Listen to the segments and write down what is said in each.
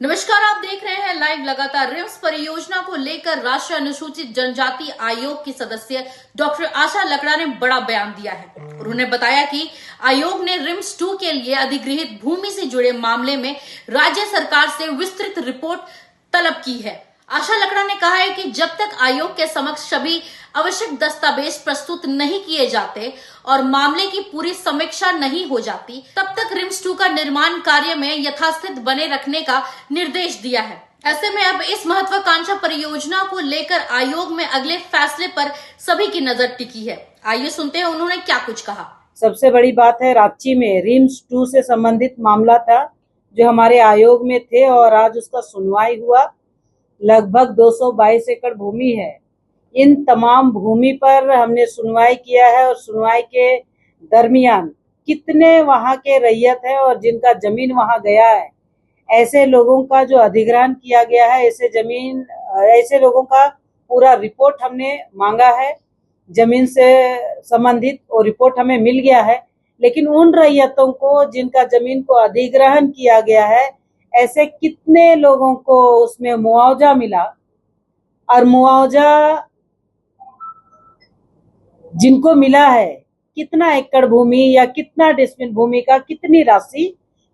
नमस्कार, आप देख रहे हैं लाइव लगातार। रिम्स परियोजना को लेकर राष्ट्रीय अनुसूचित जनजाति आयोग की सदस्य डॉक्टर आशा लकड़ा ने बड़ा बयान दिया है। उन्होंने बताया कि आयोग ने रिम्स 2 के लिए अधिग्रहित भूमि से जुड़े मामले में राज्य सरकार से विस्तृत रिपोर्ट तलब की है। आशा लकड़ा ने कहा है कि जब तक आयोग के समक्ष सभी आवश्यक दस्तावेज प्रस्तुत नहीं किए जाते और मामले की पूरी समीक्षा नहीं हो जाती, तब तक रिम्स 2 का निर्माण कार्य में यथास्थिति बने रखने का निर्देश दिया है। ऐसे में अब इस महत्वाकांक्षा परियोजना को लेकर आयोग में अगले फैसले पर सभी की नजर टिकी है। आइए सुनते हैं उन्होंने क्या कुछ कहा। सबसे बड़ी बात है, रांची में रिम्स 2 से संबंधित मामला था जो हमारे आयोग में थे और आज उसका सुनवाई हुआ। लगभग 222 एकड़ भूमि है। इन तमाम भूमि पर हमने सुनवाई किया है और सुनवाई के दरमियान कितने वहां के रैयत है और जिनका जमीन वहां गया है, ऐसे लोगों का जो अधिग्रहण किया गया है, ऐसे लोगों का पूरा रिपोर्ट हमने मांगा है जमीन से संबंधित, और रिपोर्ट हमें मिल गया है। लेकिन उन रैयतों को जिनका जमीन को अधिग्रहण किया गया है, ऐसे कितने लोगों को उसमें मुआवजा मिला और मुआवजा जिनको मिला है, कितना एकड़ भूमि या कितना डिसमिल भूमि का कितनी राशि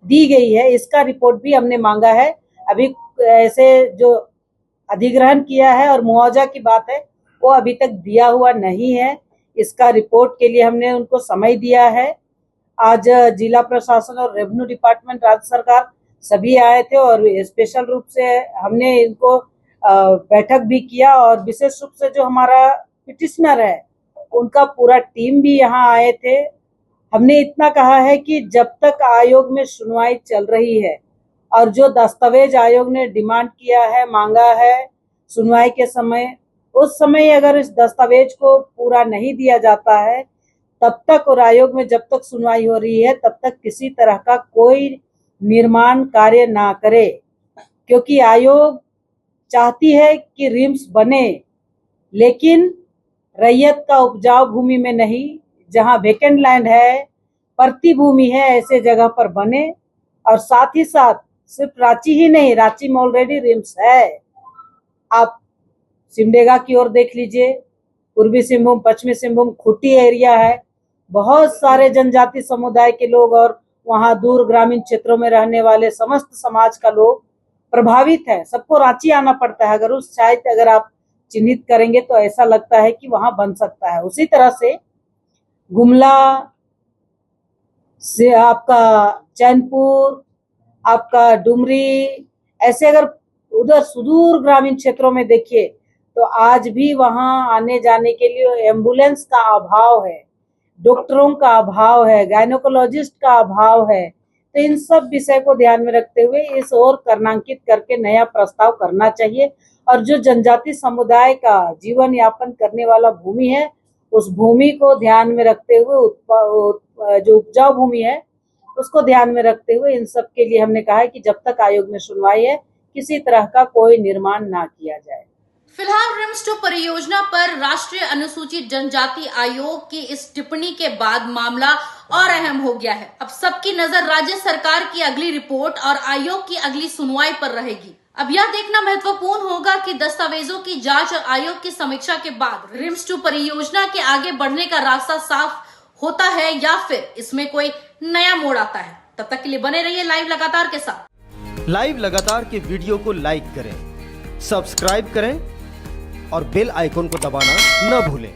दी गई है, इसका रिपोर्ट भी हमने मांगा है। अभी ऐसे जो अधिग्रहण किया है और मुआवजा की बात है, वो अभी तक दिया हुआ नहीं है। इसका रिपोर्ट के लिए हमने उनको समय दिया है। आज जिला प्रशासन और रेवेन्यू डिपार्टमेंट, राज्य सरकार सभी आए थे और स्पेशल रूप से हमने इनको बैठक भी किया और विशेष रूप से जो हमारा पिटिशनर है उनका पूरा टीम भी यहाँ आए थे। हमने इतना कहा है कि जब तक आयोग में सुनवाई चल रही है और जो दस्तावेज आयोग ने डिमांड किया है, मांगा है सुनवाई के समय, उस समय अगर इस दस्तावेज को पूरा नहीं दिया जाता है, तब तक और आयोग में जब तक सुनवाई हो रही है तब तक किसी तरह का कोई निर्माण कार्य ना करे, क्योंकि आयोग चाहती है कि रिम्स बने, लेकिन रैयत का उपजाऊ भूमि में नहीं, जहां वेकेंट लैंड है, परती भूमि है, ऐसे जगह पर बने। और साथ ही साथ सिर्फ रांची ही नहीं, रांची में ऑलरेडी रिम्स है। आप सिमडेगा की ओर देख लीजिए, पूर्वी सिंहभूम, पश्चिमी सिंहभूम, खूंटी एरिया है, बहुत सारे जनजाति समुदाय के लोग और वहां दूर ग्रामीण क्षेत्रों में रहने वाले समस्त समाज का लोग प्रभावित है। सबको रांची आना पड़ता है। अगर उस साइट अगर आप चिन्हित करेंगे तो ऐसा लगता है कि वहां बन सकता है। उसी तरह से गुमला से आपका चैनपुर, आपका डुमरी, ऐसे अगर उधर सुदूर ग्रामीण क्षेत्रों में देखिए तो आज भी वहां आने जाने के लिए एम्बुलेंस का अभाव है, डॉक्टरों का अभाव है, गायनोकोलॉजिस्ट का अभाव है। तो इन सब विषय को ध्यान में रखते हुए इस ओर कर्णांकित करके नया प्रस्ताव करना चाहिए और जो जनजाति समुदाय का जीवन यापन करने वाला भूमि है, उस भूमि को ध्यान में रखते हुए जो उपजाऊ भूमि है उसको ध्यान में रखते हुए इन सब के लिए हमने कहा है कि जब तक आयोग में सुनवाई है, किसी तरह का कोई निर्माण ना किया जाए। फिलहाल रिम्स 2 परियोजना पर राष्ट्रीय अनुसूचित जनजाति आयोग की इस टिप्पणी के बाद मामला और अहम हो गया है। अब सबकी नजर राज्य सरकार की अगली रिपोर्ट और आयोग की अगली सुनवाई पर रहेगी। अब यह देखना महत्वपूर्ण होगा कि दस्तावेजों की जांच और आयोग की समीक्षा के बाद रिम्स 2 परियोजना के आगे बढ़ने का रास्ता साफ होता है या फिर इसमें कोई नया मोड़ आता है। तब तक के लिए बने रहिए लाइव लगातार के साथ। लाइव लगातार के वीडियो को लाइक करें, सब्सक्राइब करें और बेल आइकन को दबाना न भूलें।